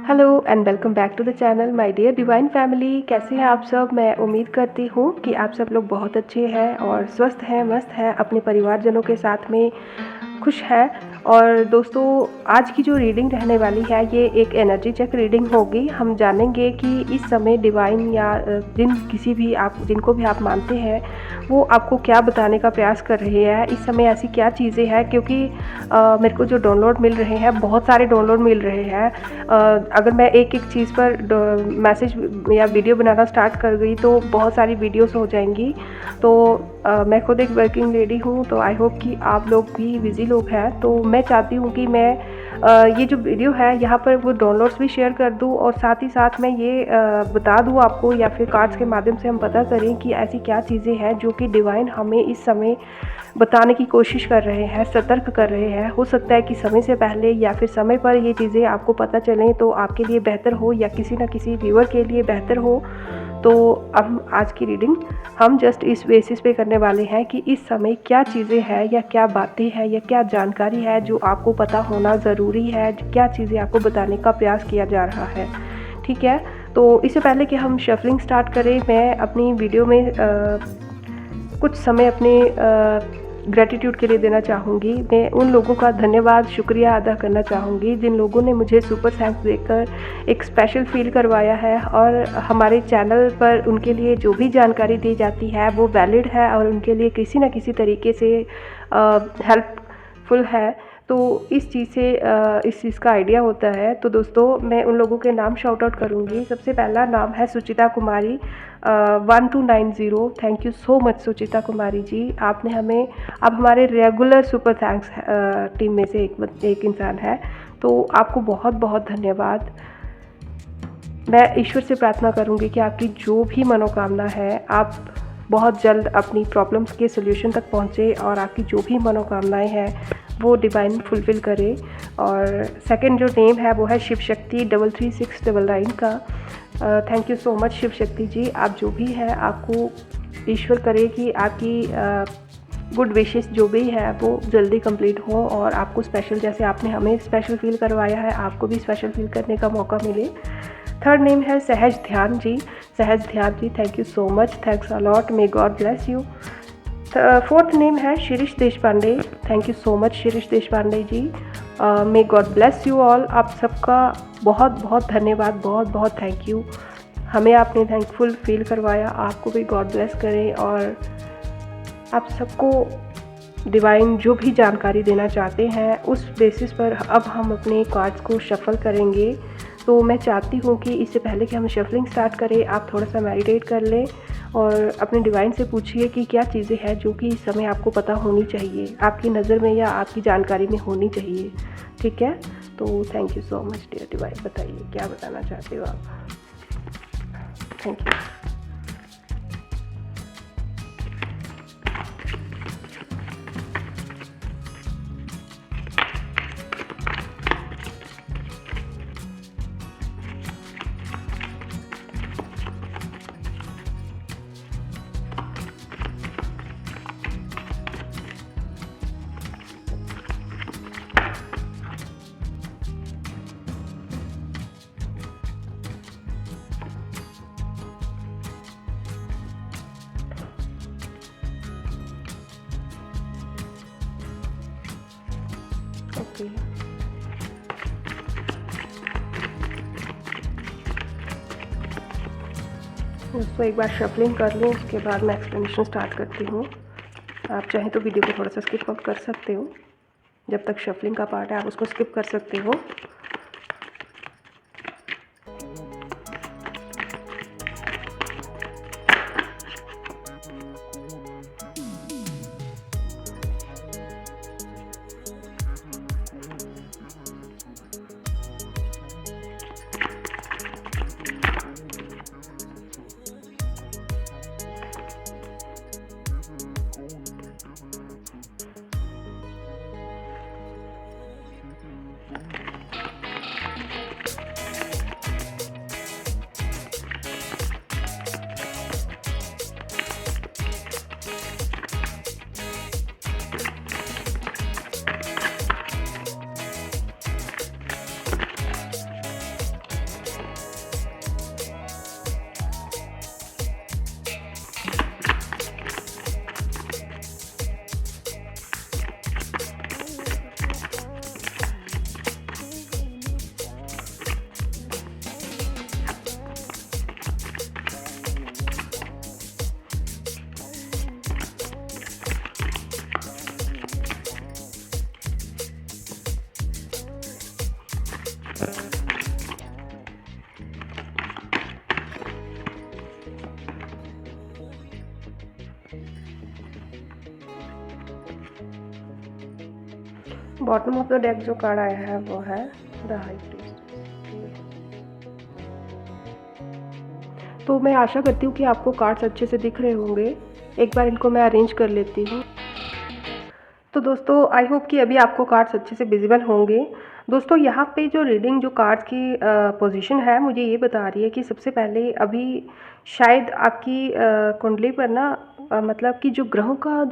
Hello and welcome back to the channel my dear divine family. कैसे हैं आप सब? मैं उम्मीद करती हूँ कि आप सब लोग बहुत अच्छे हैं और स्वस्थ हैं, मस्त हैं, अपने परिवारजनों के साथ में खुश हैं। और दोस्तों, आज की जो रीडिंग रहने वाली है ये एक एनर्जी चेक रीडिंग होगी। हम जानेंगे कि इस समय डिवाइन या जिनको भी आप मानते हैं वो आपको क्या बताने का प्रयास कर रहे हैं। इस समय ऐसी क्या चीज़ें हैं, क्योंकि मेरे को जो डाउनलोड मिल रहे हैं, बहुत सारे डाउनलोड मिल रहे हैं। अगर मैं एक एक चीज़ पर मैसेज या वीडियो बनाना स्टार्ट कर गई तो बहुत सारी वीडियोस हो जाएंगी। तो मैं खुद एक वर्किंग लेडी हूँ, तो आई होप कि आप लोग भी बिज़ी लोग हैं। तो मैं चाहती हूँ कि मैं ये जो वीडियो है यहाँ पर वो डाउनलोड्स भी शेयर कर दूँ, और साथ ही साथ मैं ये बता दूँ आपको, या फिर कार्ड्स के माध्यम से हम पता करें कि ऐसी क्या चीज़ें हैं जो कि डिवाइन हमें इस समय बताने की कोशिश कर रहे हैं, सतर्क कर रहे हैं। हो सकता है कि समय से पहले या फिर समय पर ये चीज़ें आपको पता चलें तो आपके लिए बेहतर हो, या किसी न किसी व्यूअर के लिए बेहतर हो। तो अब आज की रीडिंग हम जस्ट इस बेसिस पे करने वाले हैं कि इस समय क्या चीज़ें हैं, या क्या बातें हैं, या क्या जानकारी है जो आपको पता होना ज़रूरी है, क्या चीज़ें आपको बताने का प्रयास किया जा रहा है। ठीक है, तो इससे पहले कि हम शफलिंग स्टार्ट करें, मैं अपनी वीडियो में कुछ समय अपने ग्रैटिट्यूड के लिए देना चाहूँगी। मैं उन लोगों का धन्यवाद, शुक्रिया अदा करना चाहूँगी जिन लोगों ने मुझे सुपर थैंक्स देकर एक स्पेशल फील करवाया है, और हमारे चैनल पर उनके लिए जो भी जानकारी दी जाती है वो वैलिड है और उनके लिए किसी न किसी तरीके से हेल्पफुल है। तो इस चीज़ का आइडिया होता है। तो दोस्तों, मैं उन लोगों के नाम शाउट आउट करूँगी। सबसे पहला नाम है सुचिता कुमारी 1290। थैंक यू सो मच सुचिता कुमारी जी। आपने हमें, आप हमारे रेगुलर सुपर थैंक्स टीम में से एक इंसान है, तो आपको बहुत बहुत धन्यवाद। मैं ईश्वर से प्रार्थना करूँगी कि आपकी जो भी मनोकामना है, आप बहुत जल्द अपनी प्रॉब्लम्स के सोल्यूशन तक पहुँचे, और आपकी जो भी मनोकामनाएं हैं वो डिवाइन फुलफ़िल करे। और सेकंड जो नेम है वो है शिव शक्ति 33699 का। Thank you so much Shiv Shakti ji. आप जो भी है, आपको ईश्वर करे कि आपकी गुड विशेस जो भी है वो जल्दी कंप्लीट हो, और आपको स्पेशल, जैसे आपने हमें स्पेशल फील करवाया है, आपको भी स्पेशल फील करने का मौका मिले। थर्ड नेम है सहज Dhyan ji. Sahaj Dhyan ji, thank you so much, thanks a lot, may God bless you. Fourth name है Shirish Deshpande. Thank you so much Shirish Deshpande ji, may God bless you all. आप सबका बहुत बहुत धन्यवाद, बहुत बहुत थैंक यू। हमें आपने थैंकफुल फील करवाया, आपको भी गॉड ब्लेस करें। और आप सबको डिवाइन जो भी जानकारी देना चाहते हैं उस बेसिस पर अब हम अपने कार्ड्स को शफल करेंगे। तो मैं चाहती हूँ कि इससे पहले कि हम शफलिंग स्टार्ट करें, आप थोड़ा सा मेडिटेट कर लें और अपने डिवाइन से पूछिए कि क्या चीज़ें हैं जो कि इस समय आपको पता होनी चाहिए, आपकी नज़र में या आपकी जानकारी में होनी चाहिए। ठीक है, तो thank you so much dear divine. बताइए क्या बताना चाहते हो आप। Thank you. ओके, दोस्तों एक बार शफलिंग कर लूँ, उसके बाद मैं एक्सप्लेनेशन स्टार्ट करती हूँ। आप चाहें तो वीडियो को थोड़ा सा स्किप आउट कर सकते हो, जब तक शफलिंग का पार्ट है आप उसको स्किप कर सकते हो। बॉटम ऑफ द डेक जो कार्ड आया है वो है द हाई प्रीस्ट। तो मैं आशा करती हूँ कि आपको कार्ड्स अच्छे से दिख रहे होंगे। एक बार इनको मैं अरेंज कर लेती हूँ। तो दोस्तों आई होप कि अभी आपको कार्ड्स अच्छे से विजिबल होंगे। दोस्तों यहाँ पे जो रीडिंग जो कार्ड्स की पोजीशन है मुझे ये बता रही है कि सबसे पहले अभी शायद आपकी कुंडली पर ना मतलब कि जो ग्रहों का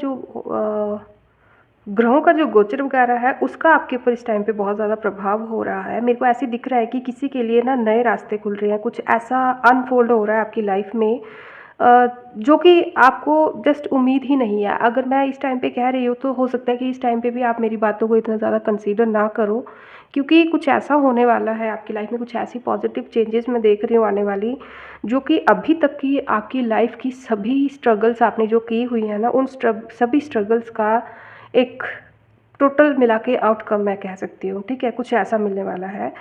जो गोचर वगैरह है उसका आपके ऊपर इस टाइम पे बहुत ज़्यादा प्रभाव हो रहा है। मेरे को ऐसे दिख रहा है कि किसी के लिए ना नए रास्ते खुल रहे हैं, कुछ ऐसा अनफोल्ड हो रहा है आपकी लाइफ में जो कि आपको जस्ट उम्मीद ही नहीं है। अगर मैं इस टाइम पे कह रही हूँ तो हो सकता है कि इस टाइम पे भी आप मेरी बातों को इतना ज़्यादा कंसीडर ना करो, क्योंकि कुछ ऐसा होने वाला है आपकी लाइफ में, कुछ ऐसी पॉजिटिव चेंजेस मैं देख रही हूँ आने वाली, जो कि अभी तक की आपकी लाइफ की सभी स्ट्रगल्स आपने जो की हुई है ना, उन सभी स्ट्रगल्स का एक टोटल मिला के आउटकम मैं कह सकती हूँ। ठीक है, कुछ ऐसा मिलने वाला है।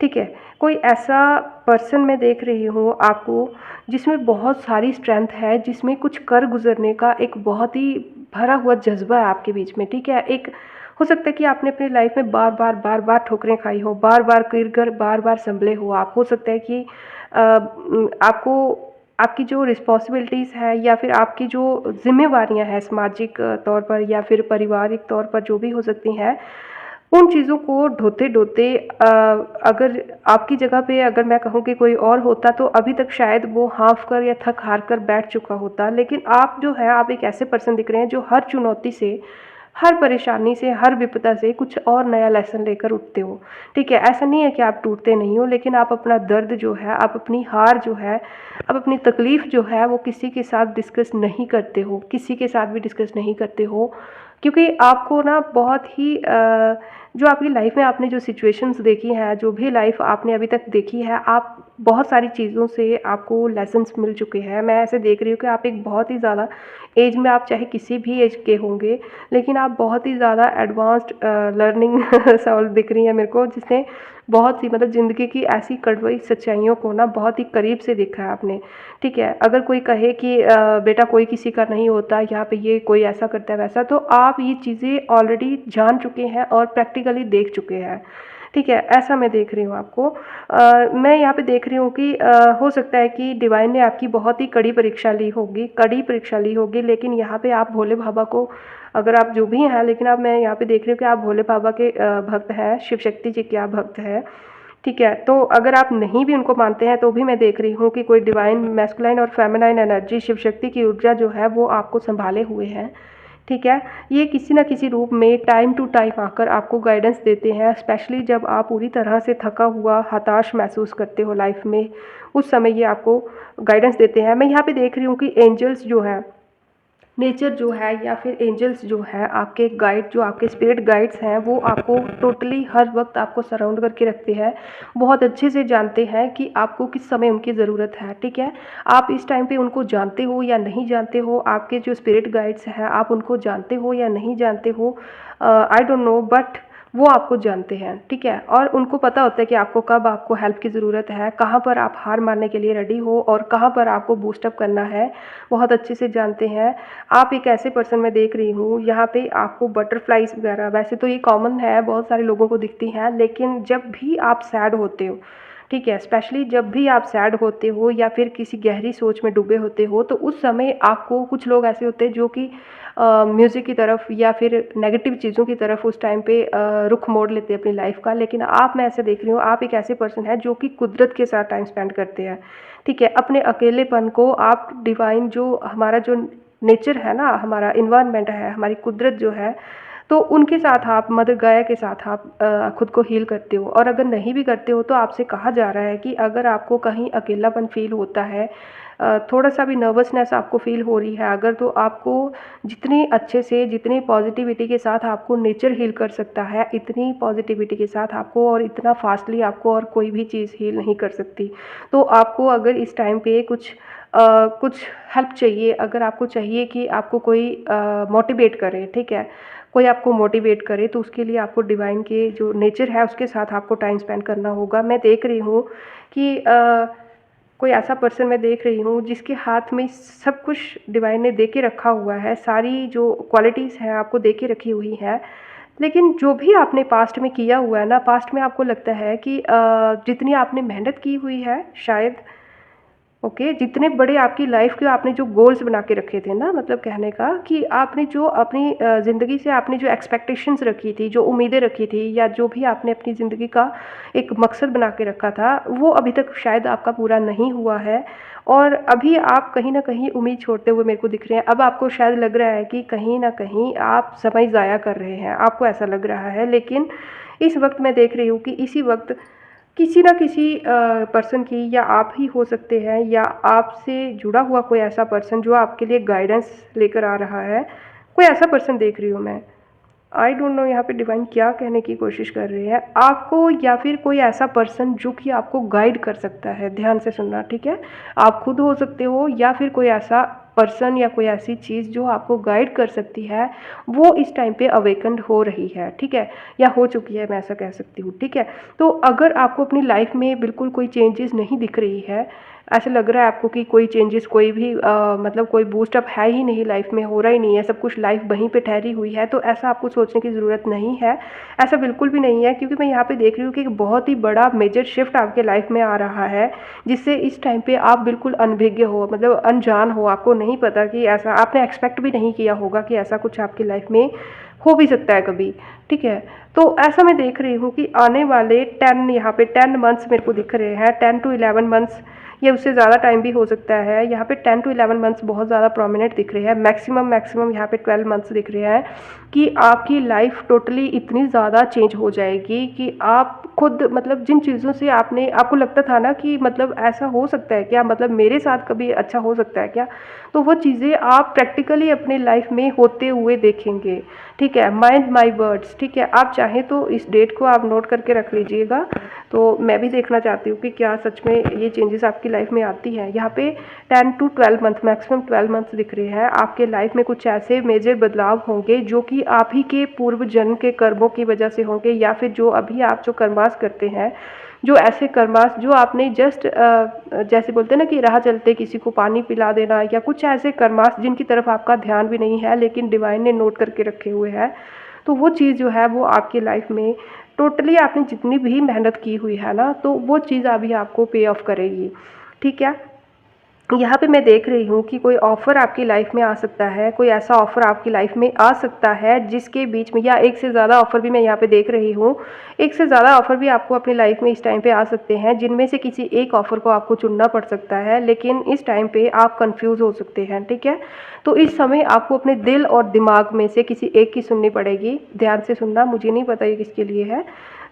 ठीक है, कोई ऐसा पर्सन मैं देख रही हूँ आपको जिसमें बहुत सारी स्ट्रेंथ है, जिसमें कुछ कर गुजरने का एक बहुत ही भरा हुआ जज्बा है आपके बीच में। ठीक है, एक हो सकता है कि आपने अपनी लाइफ में बार बार ठोकरें खाई हो, बार बार गिर कर बार बार संभले हो आप। हो सकता है कि आपको आपकी जो रिस्पॉन्सिबिलिटीज़ है या फिर आपकी जो जिम्मेवारियां हैं सामाजिक तौर पर या फिर पारिवारिक तौर पर जो भी हो सकती हैं, उन चीज़ों को ढोते-ढोते अगर आपकी जगह पे अगर मैं कहूँ कि कोई और होता तो अभी तक शायद वो हाँफ कर या थक हार कर बैठ चुका होता। लेकिन आप जो है आप एक ऐसे पर्सन दिख रहे हैं जो हर चुनौती से, हर परेशानी से, हर विपदा से कुछ और नया लेसन लेकर उठते हो। ठीक है, ऐसा नहीं है कि आप टूटते नहीं हो, लेकिन आप अपना दर्द जो है, आप अपनी हार जो है, आप अपनी तकलीफ़ जो है वो किसी के साथ डिस्कस नहीं करते हो, किसी के साथ भी डिस्कस नहीं करते हो। क्योंकि आपको ना बहुत ही जो आपकी लाइफ में आपने जो सिचुएशंस देखी हैं, जो भी लाइफ आपने अभी तक देखी है, आप बहुत सारी चीज़ों से आपको लेसन्स मिल चुके हैं। मैं ऐसे देख रही हूँ कि आप एक बहुत ही ज़्यादा एज में, आप चाहे किसी भी एज के होंगे, लेकिन आप बहुत ही ज़्यादा एडवांस्ड लर्निंग सोल दिख रही है मेरे को, जिसने बहुत सी मतलब ज़िंदगी की ऐसी कड़वी सच्चाइयों को ना बहुत ही करीब से देखा है आपने। ठीक है, अगर कोई कहे कि बेटा कोई किसी का नहीं होता, यहाँ पे ये कोई ऐसा करता है वैसा, तो आप ये चीज़ें ऑलरेडी जान चुके हैं और प्रैक्टिकली देख चुके हैं। ठीक है, ऐसा मैं देख रही हूँ आपको। मैं यहाँ पे देख रही हूँ कि हो सकता है कि डिवाइन ने आपकी बहुत ही कड़ी परीक्षा ली होगी, लेकिन यहाँ पे आप भोले बाबा को, अगर आप जो भी हैं, लेकिन अब मैं यहाँ पे देख रही हूँ कि आप भोले बाबा के भक्त हैं, शिव शक्ति जी के आप भक्त हैं। ठीक है, तो अगर आप नहीं भी उनको मानते हैं तो भी मैं देख रही हूँ कि कोई डिवाइन मैस्कुलाइन और फेमिनाइन एनर्जी, शिव शक्ति की ऊर्जा जो है वो आपको संभाले हुए हैं। ठीक है, ये किसी न किसी रूप में टाइम टू टाइम आकर आपको गाइडेंस देते हैं, स्पेशली जब आप पूरी तरह से थका हुआ, हताश महसूस करते हो लाइफ में, उस समय ये आपको गाइडेंस देते हैं। मैं यहाँ पे देख रही हूँ कि एंजल्स जो है, नेचर जो है या फिर एंजल्स जो है, आपके गाइड जो आपके स्पिरिट गाइड्स हैं, वो आपको टोटली हर वक्त आपको सराउंड करके रखते हैं। बहुत अच्छे से जानते हैं कि आपको किस समय उनकी ज़रूरत है। ठीक है, आप इस टाइम पे उनको जानते हो या नहीं जानते हो, आपके जो स्पिरिट गाइड्स हैं आप उनको जानते हो या नहीं जानते हो, आई डोंट नो, बट वो आपको जानते हैं। ठीक है, और उनको पता होता है कि आपको कब आपको हेल्प की ज़रूरत है, कहाँ पर आप हार मानने के लिए रेडी हो और कहाँ पर आपको बूस्टअप करना है, बहुत अच्छे से जानते हैं। आप एक ऐसे पर्सन मैं देख रही हूँ यहाँ पे आपको बटरफ्लाइज वगैरह, वैसे तो ये कॉमन है, बहुत सारे लोगों को दिखती हैं, लेकिन जब भी आप सैड होते हो, ठीक है, स्पेशली जब भी आप सैड होते हो या फिर किसी गहरी सोच में डूबे होते हो, तो उस समय आपको कुछ लोग ऐसे होते हैं जो कि म्यूज़िक की तरफ या फिर नेगेटिव चीज़ों की तरफ उस टाइम पे रुख मोड़ लेते हैं अपनी लाइफ का। लेकिन आप, मैं ऐसे देख रही हूँ, आप एक ऐसे पर्सन हैं जो कि कुदरत के साथ टाइम स्पेंड करते हैं। ठीक है, अपने अकेलेपन को आप डिवाइन जो हमारा जो नेचर है ना, हमारा इन्वायरमेंट है, हमारी कुदरत जो है, तो उनके साथ आप, मदर गाया के साथ आप खुद को हील करते हो। और अगर नहीं भी करते हो तो आपसे कहा जा रहा है कि अगर आपको कहीं अकेलापन फील होता है, थोड़ा सा भी नर्वसनेस आपको फील हो रही है अगर, तो आपको जितनी अच्छे से, जितनी पॉजिटिविटी के साथ आपको नेचर हील कर सकता है, इतनी पॉजिटिविटी के साथ आपको और इतना फास्टली आपको और कोई भी चीज़ हील नहीं कर सकती। तो आपको अगर इस टाइम पे कुछ हेल्प चाहिए, अगर आपको चाहिए कि आपको कोई मोटिवेट करे, ठीक है, कोई आपको मोटिवेट करे, तो उसके लिए आपको डिवाइन के जो नेचर है उसके साथ आपको टाइम स्पेंड करना होगा। मैं देख रही हूँ कि कोई ऐसा पर्सन मैं देख रही हूँ जिसके हाथ में सब कुछ डिवाइन ने दे के रखा हुआ है, सारी जो क्वालिटीज़ हैं आपको दे के रखी हुई हैं। लेकिन जो भी आपने पास्ट में किया हुआ है ना, पास्ट में आपको लगता है कि जितनी आपने मेहनत की हुई है शायद, ओके, जितने बड़े आपकी लाइफ के आपने जो गोल्स बना के रखे थे ना, मतलब कहने का कि आपने जो अपनी ज़िंदगी से आपने जो एक्सपेक्टेशंस रखी थी, जो उम्मीदें रखी थी, या जो भी आपने अपनी ज़िंदगी का एक मकसद बना के रखा था, वो अभी तक शायद आपका पूरा नहीं हुआ है। और अभी आप कहीं ना कहीं उम्मीद छोड़ते हुए मेरे को दिख रहे हैं। अब आपको शायद लग रहा है कि कहीं ना कहीं आप समय ज़ाया कर रहे हैं, आपको ऐसा लग रहा है। लेकिन इस वक्त मैं देख रही हूँ कि इसी वक्त किसी ना किसी पर्सन की, या आप ही हो सकते हैं, या आपसे जुड़ा हुआ कोई ऐसा पर्सन जो आपके लिए गाइडेंस लेकर आ रहा है, कोई ऐसा पर्सन देख रही हूँ मैं। आई डोंट नो यहाँ पे डिवाइन क्या कहने की कोशिश कर रहे हैं आपको, या फिर कोई ऐसा पर्सन जो कि आपको गाइड कर सकता है। ध्यान से सुनना, ठीक है। आप खुद हो सकते हो, या फिर कोई ऐसा पर्सन या कोई ऐसी चीज़ जो आपको गाइड कर सकती है, वो इस टाइम पे अवेकन्ड हो रही है, ठीक है, या हो चुकी है, मैं ऐसा कह सकती हूँ, ठीक है। तो अगर आपको अपनी लाइफ में बिल्कुल कोई चेंजेस नहीं दिख रही है, ऐसा लग रहा है आपको कि कोई चेंजेस, कोई भी मतलब कोई बूस्टअप है ही नहीं, लाइफ में हो रहा ही नहीं है, सब कुछ लाइफ वहीं पे ठहरी हुई है, तो ऐसा आपको सोचने की ज़रूरत नहीं है। ऐसा बिल्कुल भी नहीं है, क्योंकि मैं यहाँ पे देख रही हूँ कि एक बहुत ही बड़ा मेजर शिफ्ट आपके लाइफ में आ रहा है, जिससे इस टाइम पे आप बिल्कुल अनभिज्ञ हो, मतलब अनजान हो। आपको नहीं पता कि ऐसा, आपने एक्सपेक्ट भी नहीं किया होगा कि ऐसा कुछ आपकी लाइफ में हो भी सकता है कभी, ठीक है। तो ऐसा मैं देख रही हूँ कि आने वाले 10, यहाँ पे 10 मंथ्स मेरे को दिख रहे हैं, 10 to 11 मंथ्स, ये उससे ज़्यादा टाइम भी हो सकता है। यहाँ पे 10 to 11 मंथ्स बहुत ज़्यादा प्रोमिनेंट दिख रहे हैं। मैक्सिमम यहाँ पे 12 मंथ्स दिख रहे हैं कि आपकी लाइफ टोटली इतनी ज़्यादा चेंज हो जाएगी कि आप खुद, मतलब जिन चीज़ों से आपने, आपको लगता था ना कि मतलब ऐसा हो सकता है क्या, मतलब मेरे साथ कभी अच्छा हो सकता है क्या, तो वो चीज़ें आप प्रैक्टिकली अपने लाइफ में होते हुए देखेंगे, ठीक है। माइंड माई वर्ड्स, ठीक है। आप चाहें तो इस डेट को आप नोट करके रख लीजिएगा। तो मैं भी देखना चाहती हूँ कि क्या सच में ये चेंजेस आपकी लाइफ में आती हैं। यहाँ पे 10 to 12 मंथ, मैक्सिमम 12 मंथ्स दिख रहे हैं। आपके लाइफ में कुछ ऐसे मेजर बदलाव होंगे जो कि आप ही के पूर्व जन्म के कर्मों की वजह से होंगे, या फिर जो अभी आप जो कर्मास करते हैं, जो ऐसे कर्मास जो आपने जस्ट जैसे बोलते हैं ना कि राह चलते किसी को पानी पिला देना, या कुछ ऐसे कर्मास जिनकी तरफ आपका ध्यान भी नहीं है, लेकिन डिवाइन ने नोट करके रखे हुए हैं, तो वो चीज़ जो है वो आपकी लाइफ में टोटली, आपने जितनी भी मेहनत की हुई है ना, तो वो चीज़ अभी आपको पे ऑफ करेगी, ठीक है। यहाँ पे मैं देख रही हूँ कि कोई ऑफ़र आपकी लाइफ में आ सकता है, कोई ऐसा ऑफ़र आपकी लाइफ में आ सकता है जिसके बीच में, या एक से ज़्यादा ऑफ़र भी मैं यहाँ पे देख रही हूँ, एक से ज़्यादा ऑफ़र भी आपको अपनी लाइफ में इस टाइम पे आ सकते हैं, जिनमें से किसी एक ऑफ़र को आपको चुनना पड़ सकता है, लेकिन इस टाइम पे आप कंफ्यूज हो सकते हैं, ठीक है। तो इस समय आपको अपने दिल और दिमाग में से किसी एक की सुननी पड़ेगी। ध्यान से सुनना, मुझे नहीं पता ये किसके लिए है।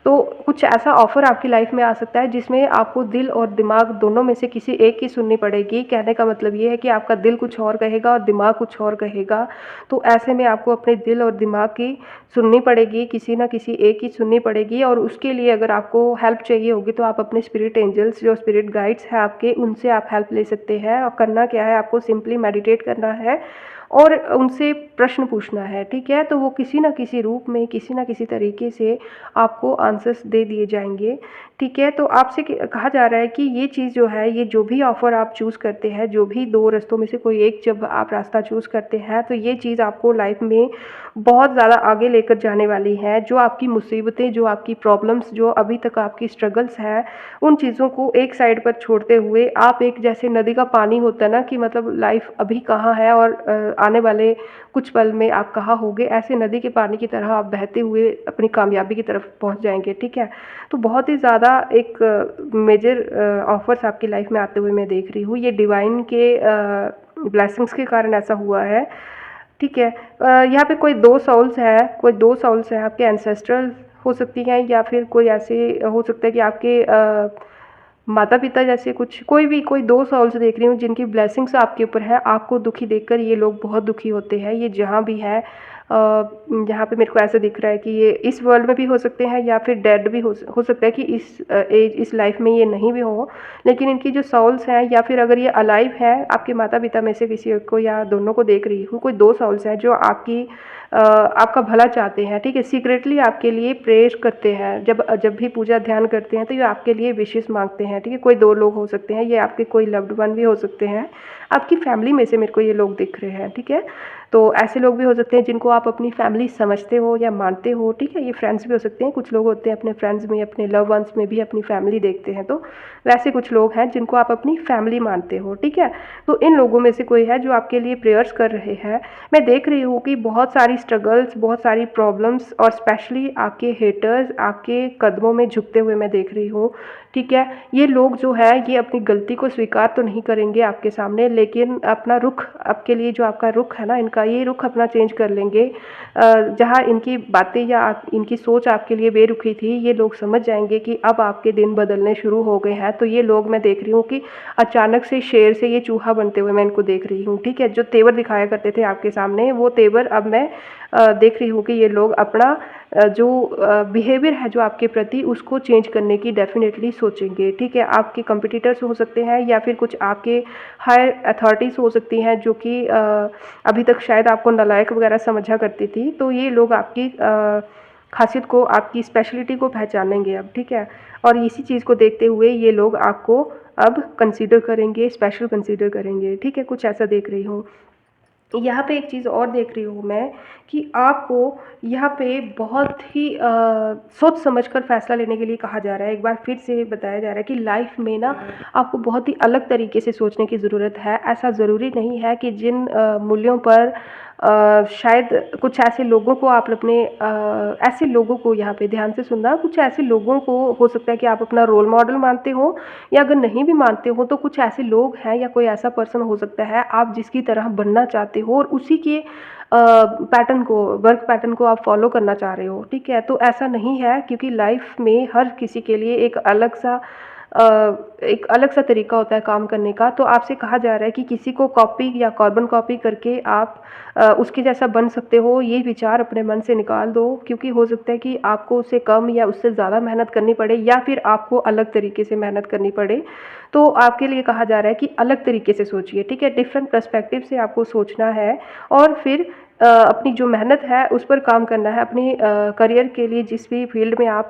तो कुछ ऐसा ऑफ़र आपकी लाइफ में आ सकता है जिसमें आपको दिल और दिमाग दोनों में से किसी एक की सुननी पड़ेगी। कहने का मतलब ये है कि आपका दिल कुछ और कहेगा और दिमाग कुछ और कहेगा। तो ऐसे में आपको अपने दिल और दिमाग की सुननी पड़ेगी, किसी ना किसी एक की सुननी पड़ेगी। और उसके लिए अगर आपको हेल्प चाहिए होगी तो आप अपने स्पिरिट एंजल्स, जो स्पिरिट गाइड्स हैं आपके, उनसे आप हेल्प ले सकते हैं। और करना क्या है, आपको सिंपली मेडिटेट करना है और उनसे प्रश्न पूछना है, ठीक है। तो वो किसी न किसी रूप में, किसी न किसी तरीके से आपको आंसर्स दे दिए जाएंगे, ठीक है। तो आपसे कहा जा रहा है कि ये चीज़ जो है, ये जो भी ऑफ़र आप चूज़ करते हैं, जो भी दो रास्तों में से कोई एक जब आप रास्ता चूज़ करते हैं, तो ये चीज़ आपको लाइफ में बहुत ज़्यादा आगे लेकर जाने वाली है। जो आपकी मुसीबतें, जो आपकी प्रॉब्लम्स, जो अभी तक आपकी स्ट्रगल्स हैं, उन चीज़ों को एक साइड पर छोड़ते हुए आप एक, जैसे नदी का पानी होता है ना कि मतलब लाइफ अभी कहाँ है और आने वाले कुछ पल में आप कहाँ होगे, ऐसे नदी के पानी की तरह आप बहते हुए अपनी कामयाबी की तरफ पहुंच जाएंगे, ठीक है। तो बहुत ही ज़्यादा एक मेजर ऑफर्स आपकी लाइफ में आते हुए मैं देख रही हूँ। ये डिवाइन के ब्लेसिंग्स के कारण ऐसा हुआ है, ठीक है। यहाँ पे कोई दो सोल्स है, कोई दो सोल्स हैं आपके एंसेस्ट्रल हो सकती हैं, या फिर कोई ऐसे हो सकता है कि आपके माता पिता जैसे, कुछ कोई भी, कोई दो सोल्स देख रही हूँ जिनकी ब्लेसिंग्स आपके ऊपर है। आपको दुखी देखकर ये लोग बहुत दुखी होते हैं, ये जहाँ भी है। यहाँ पे मेरे को ऐसा दिख रहा है कि ये इस वर्ल्ड में भी हो सकते हैं, या फिर डेड भी हो सकता है कि इस लाइफ में ये नहीं भी हो, लेकिन इनकी जो सोल्स हैं, या फिर अगर ये अलाइव है, आपके माता पिता में से किसी एक को या दोनों को देख रही हूँ, कोई दो सोल्स हैं जो आपका भला चाहते हैं, ठीक है। सीक्रेटली आपके लिए प्रेयर करते हैं, जब जब भी पूजा ध्यान करते हैं तो ये आपके लिए विशेष मांगते हैं, ठीक है। कोई दो लोग हो सकते हैं, ये आपके कोई लव्ड वन भी हो सकते हैं, आपकी फैमिली में से मेरे को ये लोग दिख रहे हैं, ठीक है। तो ऐसे लोग भी हो सकते हैं जिनको आप अपनी फैमिली समझते हो या मानते हो, ठीक है? ये फ्रेंड्स भी हो सकते हैं, कुछ लोग होते हैं अपने फ्रेंड्स में, अपने लव वंस में भी अपनी फैमिली देखते हैं, तो वैसे कुछ लोग हैं जिनको आप अपनी फैमिली मानते हो, ठीक है? तो इन लोगों में से कोई है जो आपके लिए प्रेयर्स कर रहे हैं। मैं देख रही हूँ कि बहुत सारी स्ट्रगल्स, बहुत सारी प्रॉब्लम्स और स्पेशली आपके हेटर्स आपके कदमों में झुकते हुए मैं देख रही हूँ, ठीक है? ये लोग जो है ये अपनी गलती को स्वीकार तो नहीं करेंगे आपके सामने, लेकिन अपना रुख, आपके लिए जो आपका रुख है ना, इनका ये रुख अपना चेंज कर लेंगे। जहाँ इनकी बातें या इनकी सोच आपके लिए बेरुखी थी, ये लोग समझ जाएंगे कि अब आपके दिन बदलने शुरू हो गए हैं। तो ये लोग, मैं देख रही हूँ कि अचानक से शेर से ये चूहा बनते हुए मैं इनको देख रही हूँ, ठीक है? जो तेवर दिखाया करते थे आपके सामने, वो तेवर अब मैं देख रही हूँ कि ये लोग अपना जो बिहेवियर है जो आपके प्रति, उसको चेंज करने की डेफिनेटली सोचेंगे, ठीक है? आपके कंपटीटर्स हो सकते हैं या फिर कुछ आपके हायर अथॉरिटीज़ हो सकती हैं जो कि अभी तक शायद आपको नालायक वगैरह समझा करती थी, तो ये लोग आपकी खासियत को, आपकी स्पेशलिटी को पहचानेंगे अब, ठीक है? और इसी चीज़ को देखते हुए ये लोग आपको अब कंसीडर करेंगे, स्पेशल कंसीडर करेंगे, ठीक है? कुछ ऐसा देख रही हूँ। यहाँ पे एक चीज़ और देख रही हूँ मैं कि आपको यहाँ पे बहुत ही सोच समझकर फ़ैसला लेने के लिए कहा जा रहा है। एक बार फिर से बताया जा रहा है कि लाइफ़ में ना आपको बहुत ही अलग तरीके से सोचने की ज़रूरत है। ऐसा ज़रूरी नहीं है कि जिन मूल्यों पर शायद कुछ ऐसे लोगों को आप अपने ऐसे लोगों को, यहाँ पे ध्यान से सुनना, कुछ ऐसे लोगों को हो सकता है कि आप अपना रोल मॉडल मानते हो, या अगर नहीं भी मानते हो तो कुछ ऐसे लोग हैं या कोई ऐसा पर्सन हो सकता है आप जिसकी तरह बनना चाहते हो और उसी के पैटर्न को, वर्क पैटर्न को आप फॉलो करना चाह रहे हो, ठीक है? तो ऐसा नहीं है, क्योंकि लाइफ में हर किसी के लिए अ, एक अलग सा तरीका होता है काम करने का। तो आपसे कहा जा रहा है कि किसी को कॉपी या कार्बन कॉपी करके आप उसके जैसा बन सकते हो, ये विचार अपने मन से निकाल दो, क्योंकि हो सकता है कि आपको उससे कम या उससे ज़्यादा मेहनत करनी पड़े या फिर आपको अलग तरीके से मेहनत करनी पड़े। तो आपके लिए कहा जा रहा है कि अलग तरीके से सोचिए, ठीक है? डिफरेंट पर्सपेक्टिव से आपको सोचना है और फिर अपनी जो मेहनत है उस पर काम करना है। अपने करियर के लिए जिस भी फील्ड में आप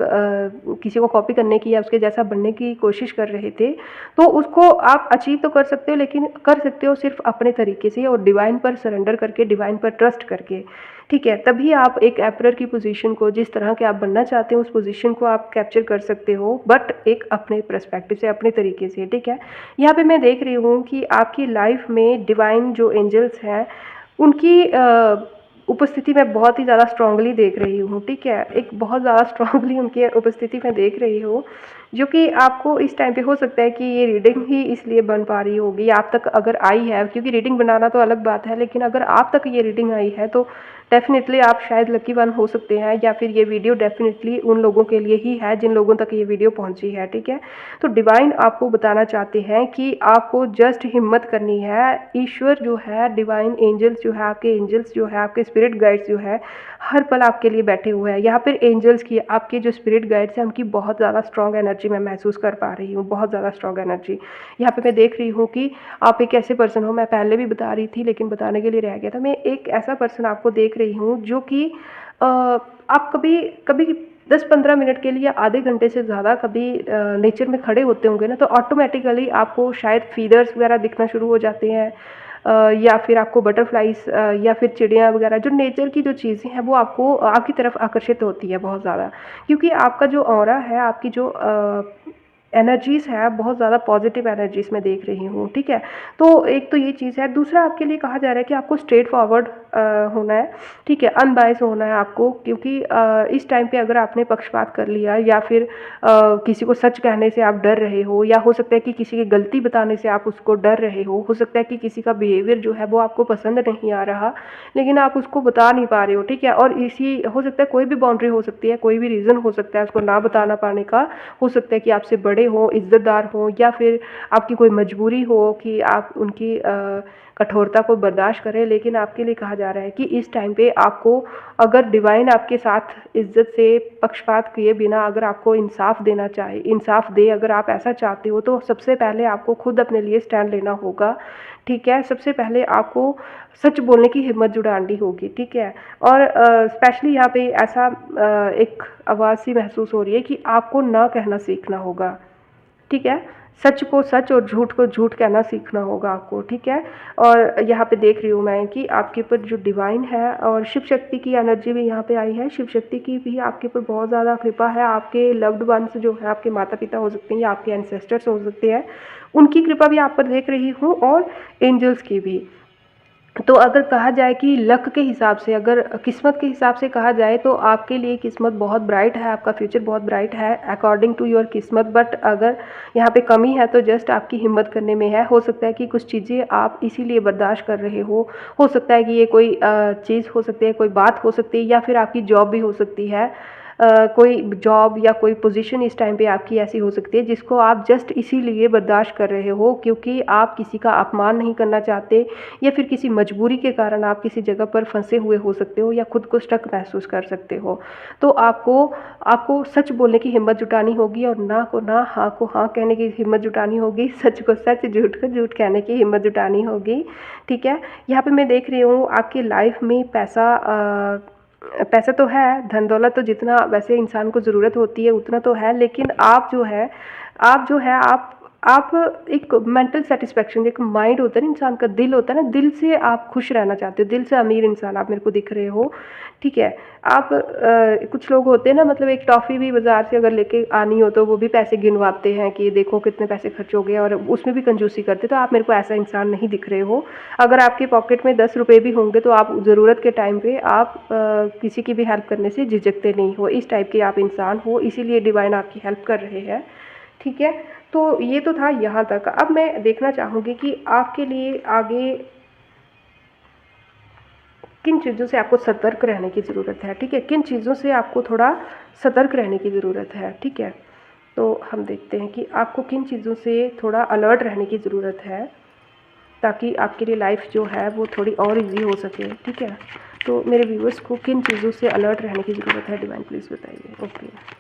किसी को कॉपी करने की या उसके जैसा बनने की कोशिश कर रहे थे, तो उसको आप अचीव तो कर सकते हो, लेकिन कर सकते हो सिर्फ अपने तरीके से और डिवाइन पर सरेंडर करके, डिवाइन पर ट्रस्ट करके, ठीक है? तभी आप एक एम्परर की पोजीशन को, जिस तरह के आप बनना चाहते हो, उस पोजीशन को आप कैप्चर कर सकते हो, बट एक अपने पर्सपेक्टिव से, अपने तरीके से, ठीक है? यहाँ पे मैं देख रही हूँ कि आपकी लाइफ में डिवाइन जो एंजल्स हैं, उनकी उपस्थिति मैं बहुत ही ज़्यादा स्ट्रांगली देख रही हूँ, ठीक है? एक बहुत ज़्यादा स्ट्रांगली उनकी उपस्थिति मैं देख रही हूँ, जो कि आपको इस टाइम पे हो सकता है कि ये रीडिंग ही इसलिए बन पा रही होगी, आप तक अगर आई है, क्योंकि रीडिंग बनाना तो अलग बात है, लेकिन अगर आप तक ये रीडिंग आई है तो डेफ़िनेटली आप शायद लकी वन हो सकते हैं, या फिर ये वीडियो डेफ़िनेटली उन लोगों के लिए ही है जिन लोगों तक ये वीडियो पहुँची है, ठीक है? तो डिवाइन आपको बताना चाहते हैं कि आपको जस्ट हिम्मत करनी है। ईश्वर जो है, डिवाइन एंजल्स जो है, आपके एंजल्स जो है, आपके स्पिरिट गाइड्स जो है, हर पल आपके लिए बैठे हुए हैं। यहाँ पर एंजल्स की, आपके जो स्पिरिट गाइड्स हैं, उनकी बहुत ज़्यादा स्ट्रॉन्ग एनर्जी मैं महसूस कर पा रही हूँ, बहुत ज़्यादा स्ट्रॉन्ग एनर्जी। यहाँ पे मैं देख रही हूँ कि आप एक ऐसे पर्सन हो, मैं पहले भी बता रही थी लेकिन बताने के लिए रह गया था। मैं एक ऐसा पर्सन आपको देख रही हूँ जो कि आप कभी कभी 10-15 मिनट के लिए या आधे घंटे से ज़्यादा कभी नेचर में खड़े होते होंगे ना, तो ऑटोमेटिकली आपको शायद फीदर्स वगैरह दिखना शुरू हो जाते हैं, या फिर आपको बटरफ्लाइज या फिर चिड़िया वगैरह, जो नेचर की जो चीज़ें हैं वो आपको आपकी तरफ आकर्षित होती है बहुत ज़्यादा, क्योंकि आपका जो ऑरा है, आपकी जो एनर्जीज़ है, बहुत ज़्यादा पॉजिटिव एनर्जीज़ मैं देख रही हूँ, ठीक है? तो एक तो ये चीज़ है। दूसरा, आपके लिए कहा जा रहा है कि आपको स्ट्रेट फॉरवर्ड होना है, ठीक है? अनबायस होना है आपको, क्योंकि इस टाइम पे अगर आपने पक्षपात कर लिया या फिर किसी को सच कहने से आप डर रहे हो, या हो सकता है कि किसी की गलती बताने से आप उसको डर रहे हो सकता है कि किसी का बिहेवियर जो है वो आपको पसंद नहीं आ रहा, लेकिन आप उसको बता नहीं पा रहे हो, ठीक है? और इसी हो सकता है, कोई भी बाउंड्री हो सकती है, कोई भी रीज़न हो सकता है उसको ना बताना पाने का। हो सकता है कि आपसे बड़े हो, इज़्ज़तदार हो, या फिर आपकी कोई मजबूरी हो कि आप उनकी कठोरता को बर्दाश्त करें। लेकिन आपके लिए कहा जा रहा है कि इस टाइम पे आपको, अगर डिवाइन आपके साथ इज़्ज़त से, पक्षपात किए बिना अगर आपको इंसाफ देना चाहे, इंसाफ दे, अगर आप ऐसा चाहते हो, तो सबसे पहले आपको खुद अपने लिए स्टैंड लेना होगा, ठीक है? सबसे पहले आपको सच बोलने की हिम्मत जुटानी होगी, ठीक है? और स्पेशली यहाँ पे ऐसा एक आवाज़ सी महसूस हो रही है कि आपको ना कहना सीखना होगा, ठीक है। सच को सच और झूठ को झूठ कहना सीखना होगा आपको, ठीक है। और यहाँ पे देख रही हूँ मैं कि आपके ऊपर जो डिवाइन है और शिव शक्ति की एनर्जी भी यहाँ पे आई है। शिव शक्ति की भी आपके ऊपर बहुत ज़्यादा कृपा है। आपके लव्ड वंस जो है, आपके माता पिता हो सकते हैं या आपके एंसेस्टर्स हो सकते हैं, उनकी कृपा भी आप पर देख रही हूँ, और एंजल्स की भी। तो अगर कहा जाए कि लक के हिसाब से, अगर किस्मत के हिसाब से कहा जाए, तो आपके लिए किस्मत बहुत ब्राइट है, आपका फ्यूचर बहुत ब्राइट है अकॉर्डिंग टू योर किस्मत। बट अगर यहाँ पे कमी है तो जस्ट आपकी हिम्मत करने में है। हो सकता है कि कुछ चीज़ें आप इसीलिए बर्दाश्त कर रहे हो सकता है कि ये कोई चीज़ हो सकती है, कोई बात हो सकती है, या फिर आपकी जॉब भी हो सकती है। कोई जॉब या कोई पोजीशन इस टाइम पे आपकी ऐसी हो सकती है जिसको आप जस्ट इसीलिए बर्दाश्त कर रहे हो क्योंकि आप किसी का अपमान नहीं करना चाहते, या फिर किसी मजबूरी के कारण आप किसी जगह पर फंसे हुए हो सकते हो या खुद को स्टक महसूस कर सकते हो। तो आपको आपको सच बोलने की हिम्मत जुटानी होगी, और ना को ना, हाँ को हाँ कहने की हिम्मत जुटानी होगी, सच को सच, झूठ को झूठ कहने की हिम्मत जुटानी होगी, ठीक है। यहाँ पे मैं देख रही हूँ आपकी लाइफ में पैसा तो है, धन दौलत तो जितना वैसे इंसान को ज़रूरत होती है उतना तो है, लेकिन आप जो है आप एक मेंटल सेटिस्फेक्शन, एक माइंड होता है ना, इंसान का दिल होता है ना, दिल से आप खुश रहना चाहते हो, दिल से अमीर इंसान आप मेरे को दिख रहे हो, ठीक है। आप कुछ लोग होते हैं ना, मतलब एक टॉफ़ी भी बाज़ार से अगर लेके आनी हो तो वो भी पैसे गिनवाते हैं कि देखो कितने पैसे खर्च हो गए, और उसमें भी कंजूसी करते। तो आप मेरे को ऐसा इंसान नहीं दिख रहे हो। अगर आपके पॉकेट में 10 रुपये भी होंगे तो आप ज़रूरत के टाइम पे आप किसी की भी हेल्प करने से झिझकते नहीं हो, इस टाइप के आप इंसान हो, इसीलिए डिवाइन आपकी हेल्प कर रहे हैं, ठीक है। तो ये तो था यहाँ तक। अब मैं देखना चाहूँगी कि आपके लिए आगे किन चीज़ों से आपको सतर्क रहने की ज़रूरत है, ठीक है। किन चीज़ों से आपको थोड़ा सतर्क रहने की ज़रूरत है, ठीक है। तो हम देखते हैं कि आपको किन चीज़ों से थोड़ा अलर्ट रहने की ज़रूरत है ताकि आपके लिए लाइफ जो है वो थोड़ी और इजी हो सके, ठीक है। तो मेरे व्यूअर्स को किन चीज़ों से अलर्ट रहने की ज़रूरत है, डिवाइन प्लीज़ बताइए। ओके,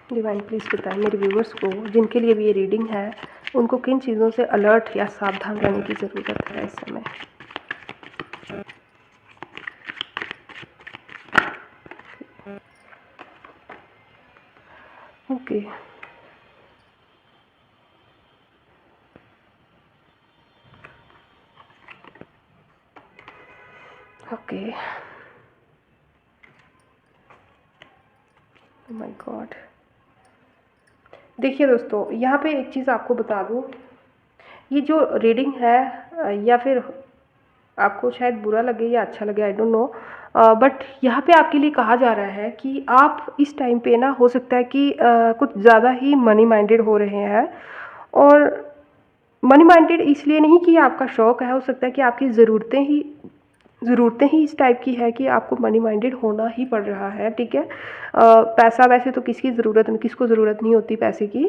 डिवाइन प्लीज़ बताएं मेरे व्यूअर्स को, जिनके लिए भी ये रीडिंग है, उनको किन चीज़ों से अलर्ट या सावधान रहने की ज़रूरत है इस समय। Okay, okay, oh my God. देखिए दोस्तों, यहाँ पे एक चीज़ आपको बता दूँ, ये जो रीडिंग है या फिर आपको शायद बुरा लगे या अच्छा लगे, आई डोंट नो, बट यहाँ पे आपके लिए कहा जा रहा है कि आप इस टाइम पे ना, हो सकता है कि कुछ ज़्यादा ही मनी माइंडेड हो रहे हैं। और मनी माइंडेड इसलिए नहीं कि आपका शौक है, हो सकता है कि आपकी ज़रूरतें ही इस टाइप की है कि आपको मनी माइंडेड होना ही पड़ रहा है, ठीक है। पैसा वैसे तो किसको ज़रूरत नहीं होती पैसे की,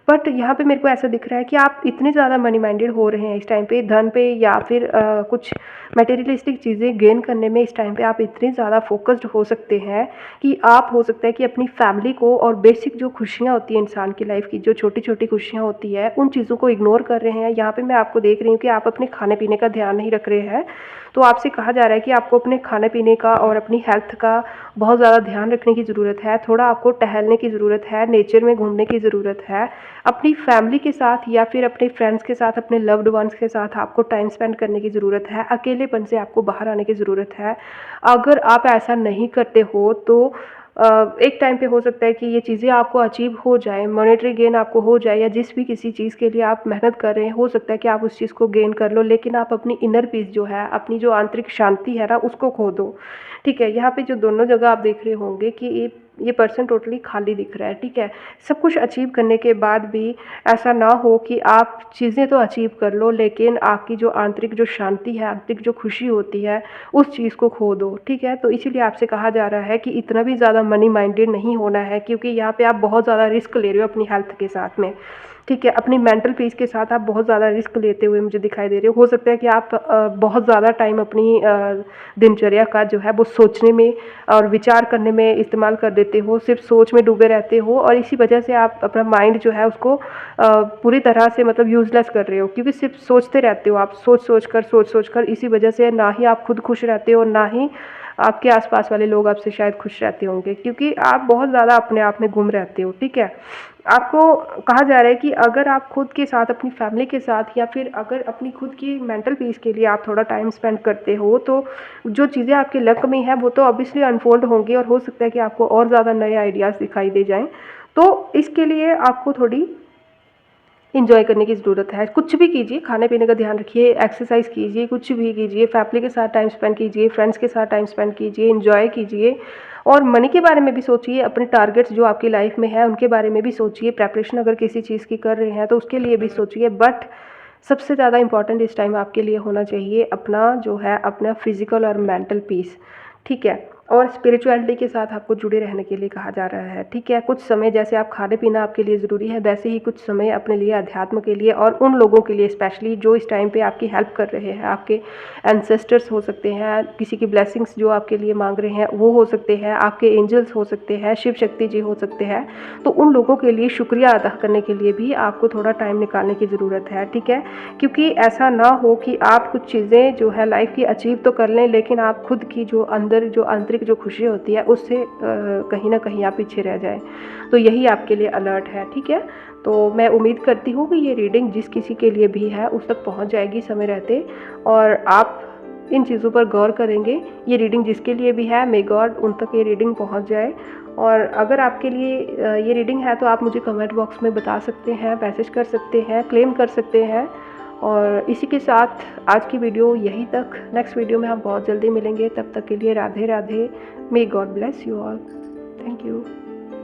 बट यहाँ पे मेरे को ऐसा दिख रहा है कि आप इतने ज़्यादा मनी माइंडेड हो रहे हैं इस टाइम पे, धन पे या फिर कुछ मटेरियलिस्टिक चीज़ें गेन करने में इस टाइम पे आप इतने ज़्यादा फोकस्ड हो सकते हैं कि आप, हो सकता है कि अपनी फैमिली को और बेसिक जो खुशियाँ होती हैं इंसान की लाइफ की, जो छोटी छोटी खुशियाँ होती है, उन चीज़ों को इग्नोर कर रहे हैं। यहाँ पे मैं आपको देख रही हूँ कि आप अपने खाने पीने का ध्यान नहीं रख रहे हैं। तो आपसे कहा जा रहा है कि आपको अपने खाने पीने का और अपनी हेल्थ का बहुत ज़्यादा ध्यान रखने की ज़रूरत है। थोड़ा आपको टहलने की ज़रूरत है, नेचर में घूमने की ज़रूरत है, अपनी फैमिली के साथ या फिर अपने फ्रेंड्स के साथ, अपने लव्ड वंस के साथ आपको टाइम स्पेंड करने की ज़रूरत है। अकेलेपन से आपको बाहर आने की ज़रूरत है। अगर आप ऐसा नहीं करते हो तो एक टाइम पे हो सकता है कि ये चीज़ें आपको अचीव हो जाए, मॉनेटरी गेन आपको हो जाए, या जिस भी किसी चीज़ के लिए आप मेहनत कर रहे हैं हो सकता है कि आप उस चीज़ को गेन कर लो, लेकिन आप अपनी इनर पीस जो है, अपनी जो आंतरिक शांति है ना, उसको खो दो, ठीक है। यहाँ पे जो दोनों जगह आप देख रहे होंगे कि ये पर्सन टोटली खाली दिख रहा है, ठीक है। सब कुछ अचीव करने के बाद भी ऐसा ना हो कि आप चीज़ें तो अचीव कर लो लेकिन आपकी जो आंतरिक जो शांति है, आंतरिक जो खुशी होती है, उस चीज़ को खो दो, ठीक है। तो इसीलिए आपसे कहा जा रहा है कि इतना भी ज़्यादा मनी माइंडेड नहीं होना है, क्योंकि यहाँ पे आप बहुत ज़्यादा रिस्क ले रहे हो अपनी हेल्थ के साथ में। ठीक है, अपनी मेंटल पीस के साथ आप बहुत ज़्यादा रिस्क लेते हुए मुझे दिखाई दे रहे हो सकता है कि आप बहुत ज़्यादा टाइम अपनी दिनचर्या का जो है वो सोचने में और विचार करने में इस्तेमाल कर देते हो, सिर्फ सोच में डूबे रहते हो और इसी वजह से आप अपना माइंड जो है उसको पूरी तरह से मतलब यूज़लेस कर रहे हो, क्योंकि सिर्फ सोचते रहते हो आप, सोच कर इसी वजह से ना ही आप खुद खुश रहते हो, ना ही आपके आसपास वाले लोग आपसे शायद खुश रहते होंगे, क्योंकि आप बहुत ज़्यादा अपने आप में गुम रहते हो। ठीक है, आपको कहा जा रहा है कि अगर आप खुद के साथ, अपनी फैमिली के साथ, या फिर अगर अपनी खुद की मेंटल पीस के लिए आप थोड़ा टाइम स्पेंड करते हो, तो जो चीज़ें आपके लक में हैं वो तो ऑब्वियसली अनफोल्ड होंगी और हो सकता है कि आपको और ज़्यादा नए आइडियाज़ दिखाई दे जाएं। तो इसके लिए आपको थोड़ी इंजॉय करने की ज़रूरत है। कुछ भी कीजिए, खाने पीने का ध्यान रखिए, एक्सरसाइज कीजिए, कुछ भी कीजिए, फैमिली के साथ टाइम स्पेंड कीजिए, फ्रेंड्स के साथ टाइम स्पेंड कीजिए, इंजॉय कीजिए और मनी के बारे में भी सोचिए, अपने टारगेट्स जो आपकी लाइफ में है उनके बारे में भी सोचिए, प्रेपरेशन अगर किसी चीज़ की कर रहे हैं तो उसके लिए भी सोचिए। बट सबसे ज़्यादा इंपॉर्टेंट इस टाइम आपके लिए होना चाहिए अपना जो है अपना फिजिकल और मेंटल पीस। ठीक है, और स्पिरिचुअलिटी के साथ आपको जुड़े रहने के लिए कहा जा रहा है। ठीक है, कुछ समय जैसे आप खाने पीना आपके लिए ज़रूरी है, वैसे ही कुछ समय अपने लिए अध्यात्म के लिए और उन लोगों के लिए स्पेशली जो इस टाइम पे आपकी हेल्प कर रहे हैं, आपके एंसेस्टर्स हो सकते हैं, किसी की ब्लेसिंग्स जो आपके लिए मांग रहे हैं वो हो सकते हैं, आपके एंजल्स हो सकते हैं, शिव शक्ति जी हो सकते हैं। तो उन लोगों के लिए शुक्रिया अदा करने के लिए भी आपको थोड़ा टाइम निकालने की ज़रूरत है। ठीक है, क्योंकि ऐसा ना हो कि आप कुछ चीज़ें जो है लाइफ की अचीव तो कर लें, लेकिन आप खुद की जो अंदर जो आंतरिक जो खुशी होती है उससे कहीं ना कहीं आप पीछे रह जाएं। तो यही आपके लिए अलर्ट है। ठीक है, तो मैं उम्मीद करती हूँ कि ये रीडिंग जिस किसी के लिए भी है उस तक पहुँच जाएगी समय रहते और आप इन चीज़ों पर गौर करेंगे। ये रीडिंग जिसके लिए भी है, मे गॉड उन तक ये रीडिंग पहुँच जाए। और अगर आपके लिए ये रीडिंग है तो आप मुझे कमेंट बॉक्स में बता सकते हैं, मैसेज कर सकते हैं, क्लेम कर सकते हैं। और इसी के साथ आज की वीडियो यहीं तक। नेक्स्ट वीडियो में हम बहुत जल्दी मिलेंगे, तब तक के लिए राधे राधे। मे God bless you all. Thank you.